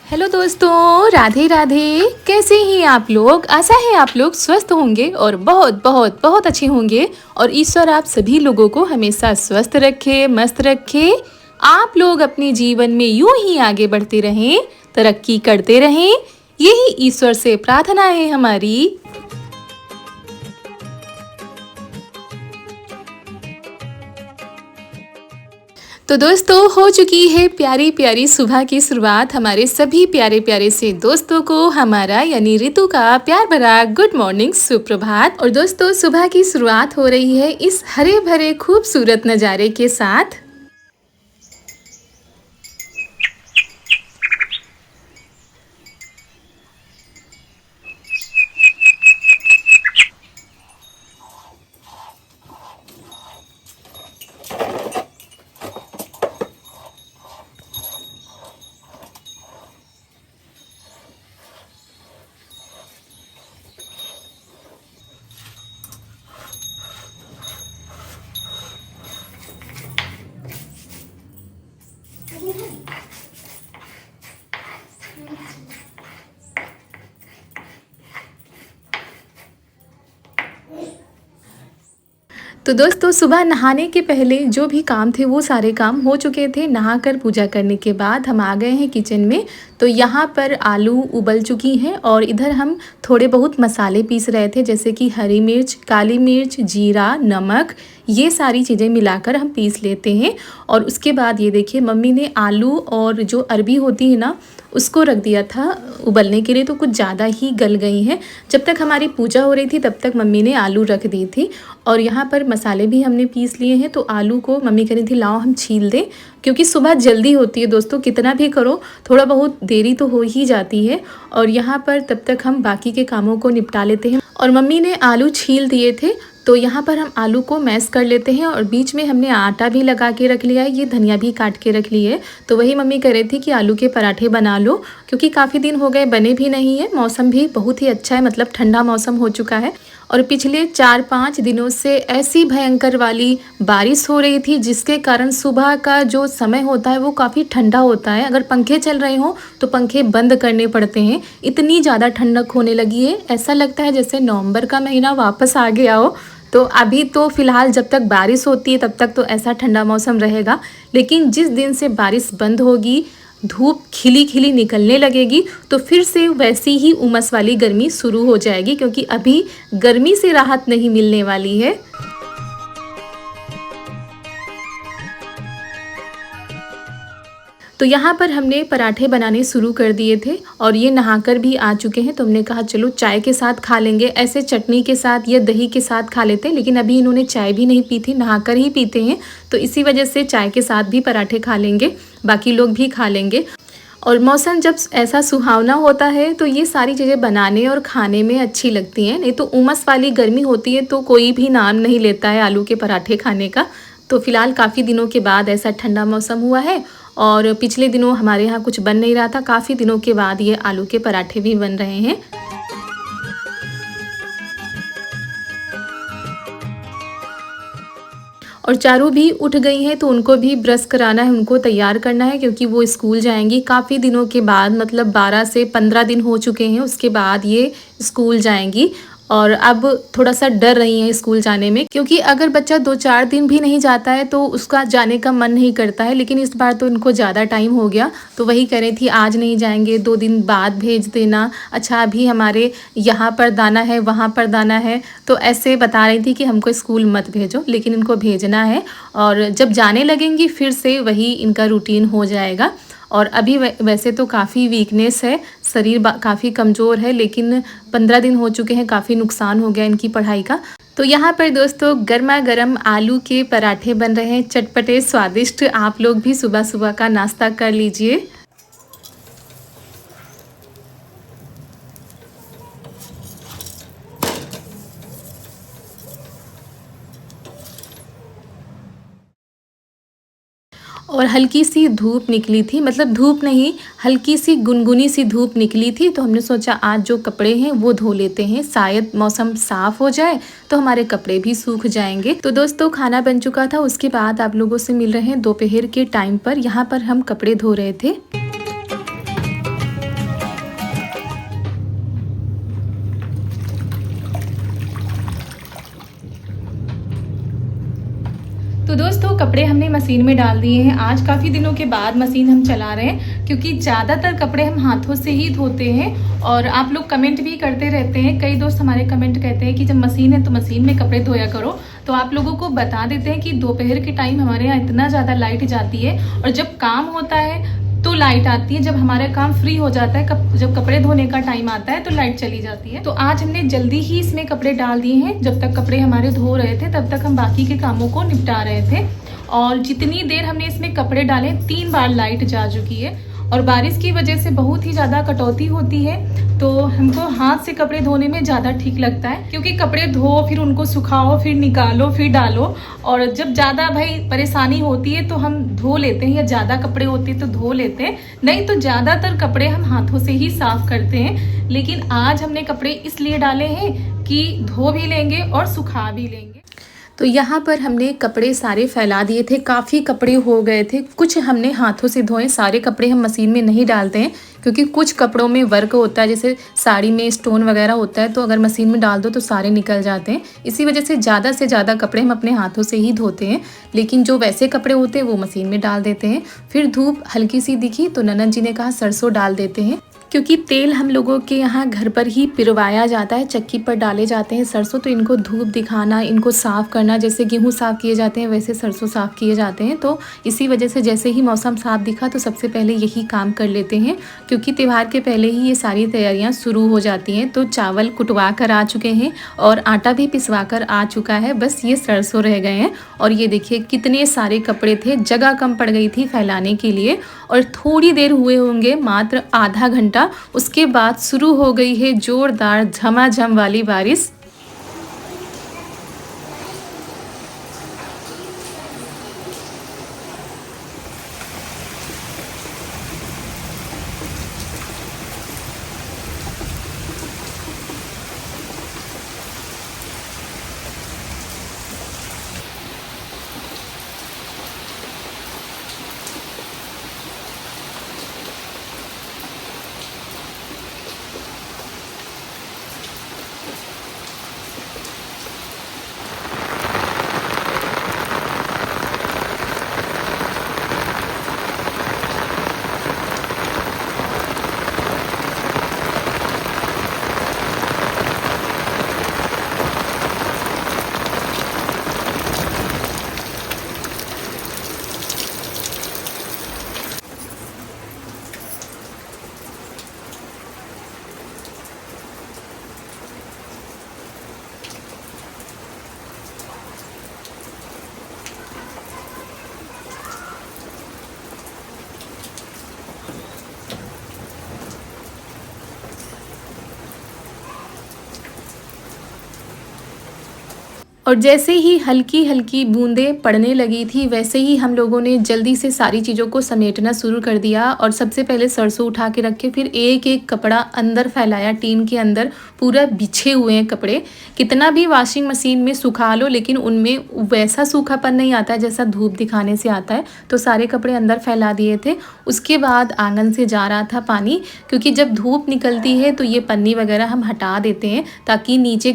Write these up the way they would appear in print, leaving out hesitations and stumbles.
Hello दोस्तों, राधे राधे। कैसे हैं आप लोग? आशा है आप लोग स्वस्थ होंगे और बहुत बहुत बहुत अच्छे होंगे। और ईश्वर आप सभी लोगों को हमेशा स्वस्थ रखे, मस्त रखे। आप लोग अपने जीवन में यूं ही आगे बढ़ते रहें, तरक्की करते रहें, यही ईश्वर से प्रार्थना है हमारी। तो दोस्तों, हो चुकी है प्यारी प्यारी सुबह की शुरुआत। हमारे सभी प्यारे प्यारे से दोस्तों को हमारा यानी ऋतु का प्यार भरा गुड मॉर्निंग, सुप्रभात। और दोस्तों, सुबह की शुरुआत हो रही है इस हरे भरे खूबसूरत नज़ारे के साथ। तो दोस्तों, सुबह नहाने के पहले जो भी काम थे वो सारे काम हो चुके थे। नहाकर पूजा करने के बाद हम आ गए हैं किचन में। तो यहाँ पर आलू उबल चुकी हैं और इधर हम थोड़े बहुत मसाले पीस रहे थे, जैसे कि हरी मिर्च, काली मिर्च, जीरा, नमक, ये सारी चीज़ें मिलाकर हम पीस लेते हैं। और उसके बाद ये देखिए, मम्मी ने आलू और जो अरबी होती है ना, उसको रख दिया था उबलने के लिए, तो कुछ ज़्यादा ही गल गई हैं। जब तक हमारी पूजा हो रही थी तब तक मम्मी ने आलू रख दी थी। और यहाँ पर मसाले भी हमने पीस लिए हैं। तो आलू को मम्मी कह रही थी लाओ हम छील दें, क्योंकि सुबह जल्दी होती है दोस्तों, कितना भी करो थोड़ा बहुत देरी तो हो ही जाती है। और यहाँ पर तब तक हम बाकी के कामों को निपटा लेते हैं। और मम्मी ने आलू छील दिए थे, तो यहाँ पर हम आलू को मैश कर लेते हैं। और बीच में हमने आटा भी लगा के रख लिया है, ये धनिया भी काट के रख ली है। तो वही मम्मी कह रही थी कि आलू के पराठे बना लो, क्योंकि काफ़ी दिन हो गए बने भी नहीं है। मौसम भी बहुत ही अच्छा है, मतलब ठंडा मौसम हो चुका है। और पिछले 4-5 दिनों से ऐसी भयंकर वाली बारिश हो रही थी, जिसके कारण सुबह का जो समय होता है वो काफ़ी ठंडा होता है। अगर पंखे चल रहे हों तो पंखे बंद करने पड़ते हैं, इतनी ज़्यादा ठंडक होने लगी है। ऐसा लगता है जैसे नवंबर का महीना वापस आ गया हो। तो अभी तो फ़िलहाल जब तक बारिश होती है तब तक तो ऐसा ठंडा मौसम रहेगा, लेकिन जिस दिन से बारिश बंद होगी, धूप खिली खिली निकलने लगेगी, तो फिर से वैसी ही उमस वाली गर्मी शुरू हो जाएगी, क्योंकि अभी गर्मी से राहत नहीं मिलने वाली है। तो यहाँ पर हमने पराठे बनाने शुरू कर दिए थे और ये नहाकर भी आ चुके हैं। तो हमने कहा चलो चाय के साथ खा लेंगे, ऐसे चटनी के साथ या दही के साथ खा लेते हैं। लेकिन अभी इन्होंने चाय भी नहीं पी थी, नहाकर ही पीते हैं, तो इसी वजह से चाय के साथ भी पराठे खा लेंगे, बाकी लोग भी खा लेंगे। और मौसम जब ऐसा सुहावना होता है तो ये सारी चीज़ें बनाने और खाने में अच्छी लगती हैं। नहीं तो उमस वाली गर्मी होती है तो कोई भी नाम नहीं लेता है आलू के पराठे खाने का। तो फ़िलहाल काफ़ी दिनों के बाद ऐसा ठंडा मौसम हुआ है, और पिछले दिनों हमारे यहाँ कुछ बन नहीं रहा था, काफ़ी दिनों के बाद ये आलू के पराठे भी बन रहे हैं। और चारू भी उठ गई हैं, तो उनको भी ब्रश कराना है, उनको तैयार करना है, क्योंकि वो स्कूल जाएंगी काफ़ी दिनों के बाद, मतलब 12 से 15 दिन हो चुके हैं उसके बाद ये स्कूल जाएंगी। और अब थोड़ा सा डर रही हैं स्कूल जाने में, क्योंकि अगर बच्चा 2-4 दिन भी नहीं जाता है तो उसका जाने का मन नहीं करता है। लेकिन इस बार तो उनको ज़्यादा टाइम हो गया, तो वही कह रही थी आज नहीं जाएंगे, 2 दिन बाद भेज देना। अच्छा, अभी हमारे यहाँ पर दाना है, वहाँ पर दाना है, तो ऐसे बता रही थी कि हमको स्कूल मत भेजो, लेकिन इनको भेजना है। और जब जाने लगेंगी फिर से वही इनका रूटीन हो जाएगा। और अभी वैसे तो काफ़ी वीकनेस है, शरीर काफ़ी कमज़ोर है, लेकिन 15 दिन हो चुके हैं, काफ़ी नुकसान हो गया इनकी पढ़ाई का। तो यहाँ पर दोस्तों गर्मा गर्म आलू के पराठे बन रहे हैं, चटपटे स्वादिष्ट। आप लोग भी सुबह सुबह का नाश्ता कर लीजिए। और हल्की सी धूप निकली थी, मतलब धूप नहीं, हल्की सी गुनगुनी सी धूप निकली थी। तो हमने सोचा आज जो कपड़े हैं वो धो लेते हैं, शायद मौसम साफ़ हो जाए तो हमारे कपड़े भी सूख जाएंगे। तो दोस्तों खाना बन चुका था, उसके बाद आप लोगों से मिल रहे हैं दोपहर के टाइम पर। यहाँ पर हम कपड़े धो रहे थे। कपड़े हमने मशीन में डाल दिए हैं। आज काफ़ी दिनों के बाद मशीन हम चला रहे हैं क्योंकि ज़्यादातर कपड़े हम हाथों से ही धोते हैं। और आप लोग कमेंट भी करते रहते हैं, कई दोस्त हमारे कमेंट कहते हैं कि जब मशीन है तो मशीन में कपड़े धोया करो। तो आप लोगों को बता देते हैं कि दोपहर के टाइम हमारे यहाँ इतना ज़्यादा लाइट जाती है और जब काम होता है तो लाइट आती है, जब हमारा काम फ्री हो जाता है, जब कपड़े धोने का टाइम आता है तो लाइट चली जाती है। तो आज हमने जल्दी ही इसमें कपड़े डाल दिए हैं। जब तक कपड़े हमारे धो रहे थे तब तक हम बाकी के कामों को निपटा रहे थे। और जितनी देर हमने इसमें कपड़े डाले 3 बार लाइट जा चुकी है। और बारिश की वजह से बहुत ही ज़्यादा कटौती होती है, तो हमको हाथ से कपड़े धोने में ज़्यादा ठीक लगता है क्योंकि कपड़े धो फिर उनको सुखाओ फिर निकालो फिर डालो। और जब ज़्यादा भाई परेशानी होती है तो हम धो लेते हैं, या ज़्यादा कपड़े होते हैं तो धो लेते हैं, नहीं तो ज़्यादातर कपड़े हम हाथों से ही साफ करते हैं। लेकिन आज हमने कपड़े इसलिए डाले हैं कि धो भी लेंगे और सुखा भी लेंगे। तो यहाँ पर हमने कपड़े सारे फैला दिए थे, काफ़ी कपड़े हो गए थे। कुछ हमने हाथों से धोए, सारे कपड़े हम मशीन में नहीं डालते हैं क्योंकि कुछ कपड़ों में वर्क होता है, जैसे साड़ी में स्टोन वगैरह होता है, तो अगर मशीन में डाल दो तो सारे निकल जाते हैं। इसी वजह से ज़्यादा कपड़े हम अपने हाथों से ही धोते हैं। लेकिन जो वैसे कपड़े होते हैं वो मशीन में डाल देते हैं। फिर धूप हल्की सी दिखी तो ननद जी ने कहा सरसों डाल देते हैं, क्योंकि तेल हम लोगों के यहाँ घर पर ही पिरवाया जाता है, चक्की पर डाले जाते हैं सरसों। तो इनको धूप दिखाना, इनको साफ़ करना, जैसे गेहूँ साफ़ किए जाते हैं वैसे सरसों साफ़ किए जाते हैं। तो इसी वजह से जैसे ही मौसम साफ़ दिखा तो सबसे पहले यही काम कर लेते हैं, क्योंकि त्यौहार के पहले ही ये सारी तैयारियाँ शुरू हो जाती हैं। तो चावल कुटवा कर आ चुके हैं और आटा भी पिसवा कर आ चुका है, बस ये सरसों रह गए हैं। और ये देखिए कितने सारे कपड़े थे, जगह कम पड़ गई थी फैलाने के लिए। और थोड़ी देर हुए होंगे, मात्र आधा घंटा, उसके बाद शुरू हो गई है जोरदार झमाझम वाली बारिश। और जैसे ही हल्की हल्की बूंदें पड़ने लगी थी वैसे ही हम लोगों ने जल्दी से सारी चीज़ों को समेटना शुरू कर दिया। और सबसे पहले सरसों उठा के रखे, फिर एक एक कपड़ा अंदर फैलाया, टीन के अंदर पूरा बिछे हुए हैं कपड़े। कितना भी वॉशिंग मशीन में सुखा लो लेकिन उनमें वैसा सूखापन नहीं आता है जैसा धूप दिखाने से आता है। तो सारे कपड़े अंदर फैला दिए थे। उसके बाद आंगन से जा रहा था पानी, क्योंकि जब धूप निकलती है तो ये पन्नी वगैरह हम हटा देते हैं ताकि नीचे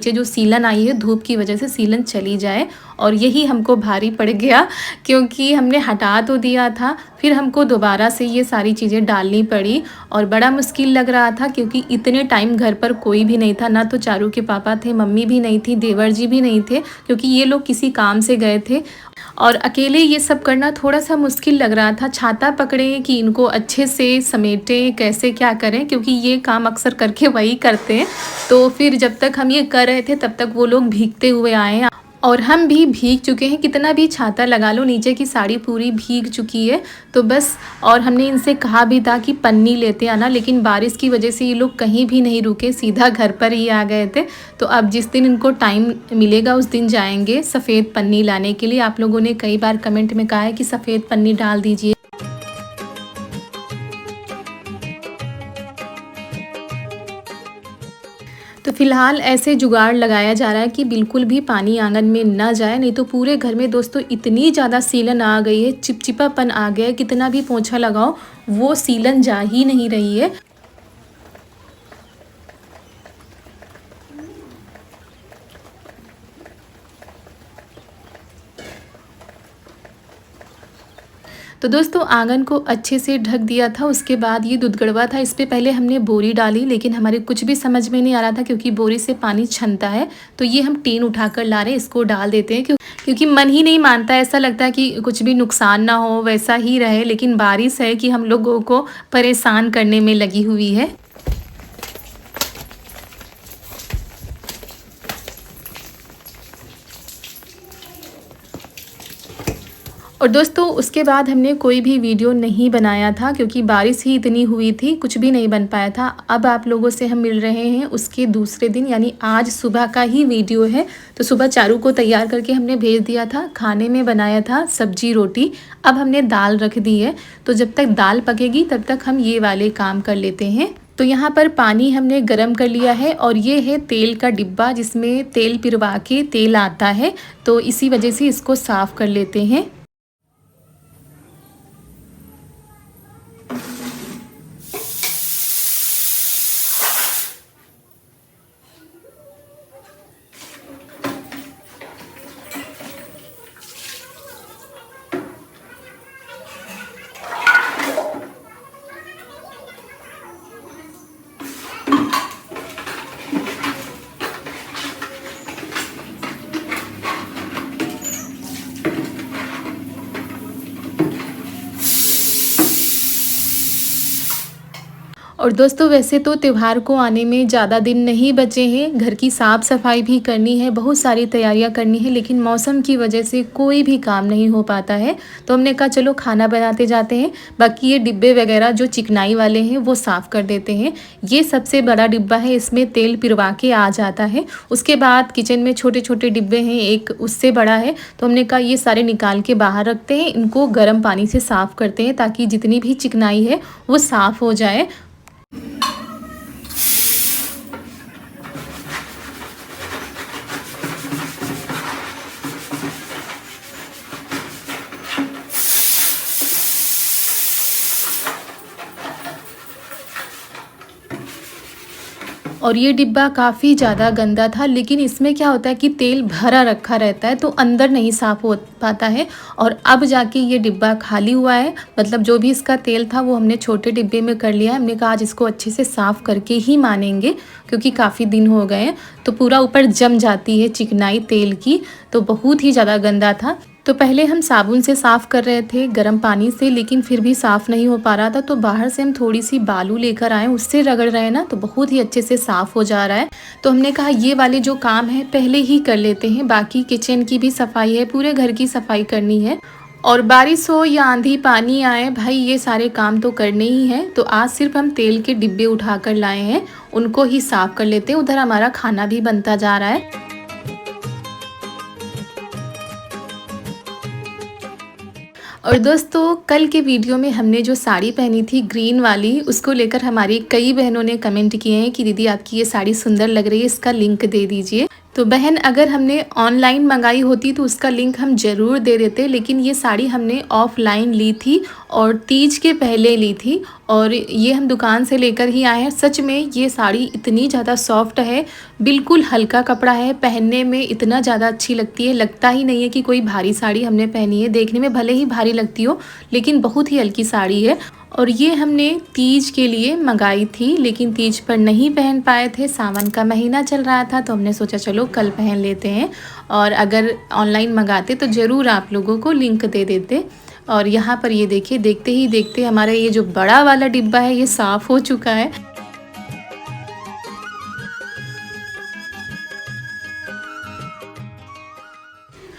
जो सीलन आई है धूप की वजह से सीलन चली जाए। और यही हमको भारी पड़ गया क्योंकि हमने हटा तो दिया था, फिर हमको दोबारा से ये सारी चीज़ें डालनी पड़ी। और बड़ा मुश्किल लग रहा था क्योंकि इतने टाइम घर पर कोई भी नहीं था, ना तो चारू के पापा थे, मम्मी भी नहीं थी, देवर जी भी नहीं थे, क्योंकि ये लोग किसी काम से गए थे। और अकेले ये सब करना थोड़ा सा मुश्किल लग रहा था। छाता पकड़े कि इनको अच्छे से समेटें, कैसे क्या करें, क्योंकि ये काम अक्सर करके वही करते हैं। तो फिर जब तक हम ये कर रहे थे तब तक वो लोग भीगते हुए आए हैं और हम भी भीग चुके हैं। कितना भी छाता लगा लो, नीचे की साड़ी पूरी भीग चुकी है। तो बस, और हमने इनसे कहा भी था कि पन्नी लेते आना, लेकिन बारिश की वजह से ये लोग कहीं भी नहीं रुके, सीधा घर पर ही आ गए थे। तो अब जिस दिन इनको टाइम मिलेगा उस दिन जाएंगे सफ़ेद पन्नी लाने के लिए। आप लोगों ने कई बार कमेंट में कहा है कि सफ़ेद पन्नी डाल दीजिए। तो फिलहाल ऐसे जुगाड़ लगाया जा रहा है कि बिल्कुल भी पानी आंगन में ना जाए, नहीं तो पूरे घर में दोस्तों इतनी ज़्यादा सीलन आ गई है, चिपचिपापन आ गया है, कितना भी पोंछा लगाओ वो सीलन जा ही नहीं रही है। तो दोस्तों आंगन को अच्छे से ढक दिया था। उसके बाद ये दुधगड़वा था, इस पे पहले हमने बोरी डाली, लेकिन हमारे कुछ भी समझ में नहीं आ रहा था क्योंकि बोरी से पानी छनता है। तो ये हम टीन उठाकर ला रहे हैं, इसको डाल देते हैं क्योंकि मन ही नहीं मानता, ऐसा लगता है कि कुछ भी नुकसान ना हो, वैसा ही रहे। लेकिन बारिश है कि हम लोगों को परेशान करने में लगी हुई है। और दोस्तों उसके बाद हमने कोई भी वीडियो नहीं बनाया था क्योंकि बारिश ही इतनी हुई थी, कुछ भी नहीं बन पाया था। अब आप लोगों से हम मिल रहे हैं उसके दूसरे दिन, यानी आज सुबह का ही वीडियो है। तो सुबह चारू को तैयार करके हमने भेज दिया था, खाने में बनाया था सब्जी रोटी। अब हमने दाल रख दी है, तो जब तक दाल पकेगी तब तक हम ये वाले काम कर लेते हैं। तो यहाँ पर पानी हमने गरम कर लिया है और ये है तेल का डिब्बा जिसमें तेल पिरवा के तेल आता है, तो इसी वजह से इसको साफ़ कर लेते हैं। और दोस्तों वैसे तो त्यौहार को आने में ज़्यादा दिन नहीं बचे हैं, घर की साफ़ सफाई भी करनी है, बहुत सारी तैयारियां करनी है, लेकिन मौसम की वजह से कोई भी काम नहीं हो पाता है। तो हमने कहा चलो खाना बनाते जाते हैं, बाकी ये डिब्बे वगैरह जो चिकनाई वाले हैं वो साफ़ कर देते हैं। ये सबसे बड़ा डिब्बा है, इसमें तेल पिरवा के आ जाता है। उसके बाद किचन में छोटे छोटे डिब्बे हैं, एक उससे बड़ा है। तो हमने कहा ये सारे निकाल के बाहर रखते हैं, इनको गर्म पानी से साफ़ करते हैं ताकि जितनी भी चिकनाई है वो साफ़ हो जाए। और ये डिब्बा काफ़ी ज़्यादा गंदा था, लेकिन इसमें क्या होता है कि तेल भरा रखा रहता है तो अंदर नहीं साफ़ हो पाता है। और अब जाके ये डिब्बा खाली हुआ है, मतलब जो भी इसका तेल था वो हमने छोटे डिब्बे में कर लिया है। हमने कहा आज इसको अच्छे से साफ़ करके ही मानेंगे क्योंकि काफ़ी दिन हो गए हैं, तो पूरा ऊपर जम जाती है चिकनाई तेल की, तो बहुत ही ज़्यादा गंदा था। तो पहले हम साबुन से साफ़ कर रहे थे गर्म पानी से, लेकिन फिर भी साफ़ नहीं हो पा रहा था। तो बाहर से हम थोड़ी सी बालू लेकर आए, उससे रगड़ रहे हैं ना, तो बहुत ही अच्छे से साफ़ हो जा रहा है। तो हमने कहा ये वाले जो काम है पहले ही कर लेते हैं, बाकी किचन की भी सफाई है, पूरे घर की सफाई करनी है। और बारिश हो या आंधी पानी आए भाई, ये सारे काम तो करने ही हैं। तो आज सिर्फ हम तेल के डिब्बे उठा कर लाए हैं, उनको ही साफ़ कर लेते हैं। उधर हमारा खाना भी बनता जा रहा है। और दोस्तों कल के वीडियो में हमने जो साड़ी पहनी थी ग्रीन वाली, उसको लेकर हमारी कई बहनों ने कमेंट किए हैं कि दीदी आपकी ये साड़ी सुंदर लग रही है, इसका लिंक दे दीजिए। तो बहन अगर हमने ऑनलाइन मंगाई होती तो उसका लिंक हम ज़रूर दे देते, लेकिन ये साड़ी हमने ऑफलाइन ली थी और तीज के पहले ली थी, और ये हम दुकान से लेकर ही आए हैं। सच में ये साड़ी इतनी ज़्यादा सॉफ्ट है, बिल्कुल हल्का कपड़ा है, पहनने में इतना ज़्यादा अच्छी लगती है, लगता ही नहीं है कि कोई भारी साड़ी हमने पहनी है। देखने में भले ही भारी लगती हो, लेकिन बहुत ही हल्की साड़ी है। और ये हमने तीज के लिए मंगाई थी, लेकिन तीज पर नहीं पहन पाए थे, सावन का महीना चल रहा था, तो हमने सोचा चलो कल पहन लेते हैं। और अगर ऑनलाइन मंगाते तो ज़रूर आप लोगों को लिंक दे देते। और यहाँ पर ये देखिए, देखते ही देखते हमारा ये जो बड़ा वाला डिब्बा है ये साफ़ हो चुका है।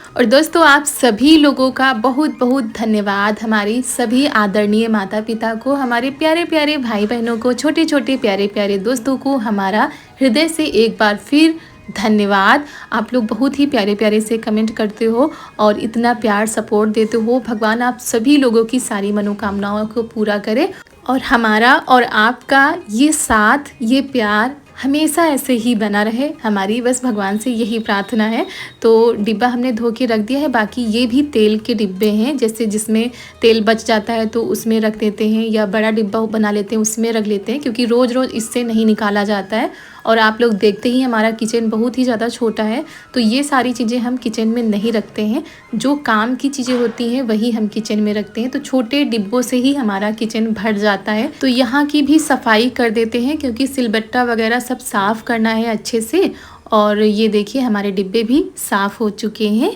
और दोस्तों आप सभी लोगों का बहुत बहुत धन्यवाद, हमारी सभी आदरणीय माता पिता को, हमारे प्यारे प्यारे भाई बहनों को, छोटे छोटे प्यारे प्यारे दोस्तों को हमारा हृदय से एक बार फिर धन्यवाद। आप लोग बहुत ही प्यारे प्यारे से कमेंट करते हो और इतना प्यार सपोर्ट देते हो। भगवान आप सभी लोगों की सारी मनोकामनाओं को पूरा करे, और हमारा और आपका ये साथ, ये प्यार हमेशा ऐसे ही बना रहे, हमारी बस भगवान से यही प्रार्थना है। तो डिब्बा हमने धो के रख दिया है। बाकी ये भी तेल के डिब्बे हैं, जैसे जिसमें तेल बच जाता है तो उसमें रख देते हैं, या बड़ा डिब्बा बना लेते हैं उसमें रख लेते हैं, क्योंकि रोज़ रोज़ इससे नहीं निकाला जाता है। और आप लोग देखते ही हमारा किचन बहुत ही ज़्यादा छोटा है, तो ये सारी चीज़ें हम किचन में नहीं रखते हैं। जो काम की चीज़ें होती हैं वही हम किचन में रखते हैं। तो छोटे डिब्बों से ही हमारा किचन भर जाता है। तो यहाँ की भी सफाई कर देते हैं, क्योंकि सिलबट्टा वगैरह सब साफ़ करना है अच्छे से। और ये देखिए हमारे डिब्बे भी साफ़ हो चुके हैं।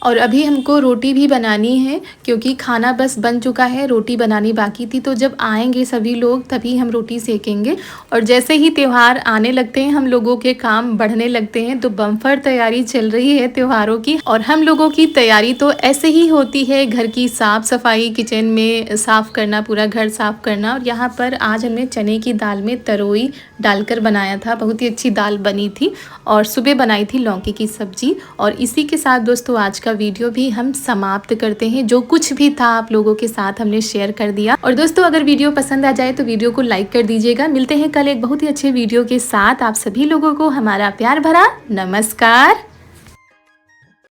और अभी हमको रोटी भी बनानी है, क्योंकि खाना बस बन चुका है, रोटी बनानी बाकी थी। तो जब आएंगे सभी लोग तभी हम रोटी सेकेंगे। और जैसे ही त्यौहार आने लगते हैं हम लोगों के काम बढ़ने लगते हैं। तो बम्पर तैयारी चल रही है त्योहारों की। और हम लोगों की तैयारी तो ऐसे ही होती है, घर की साफ़ सफाई, किचन में साफ़ करना, पूरा घर साफ़ करना। और यहाँ पर आज हमने चने की दाल में तरोई डालकर बनाया था, बहुत ही अच्छी दाल बनी थी। और सुबह बनाई थी लौकी की सब्जी। और इसी के साथ दोस्तों आज का वीडियो भी हम समाप्त करते हैं। जो कुछ भी था आप लोगों के साथ हमने शेयर कर दिया। और दोस्तों अगर वीडियो पसंद आ जाए तो वीडियो को लाइक कर दीजिएगा। मिलते हैं कल एक बहुत ही अच्छे वीडियो के साथ। आप सभी लोगों को हमारा प्यार भरा नमस्कार।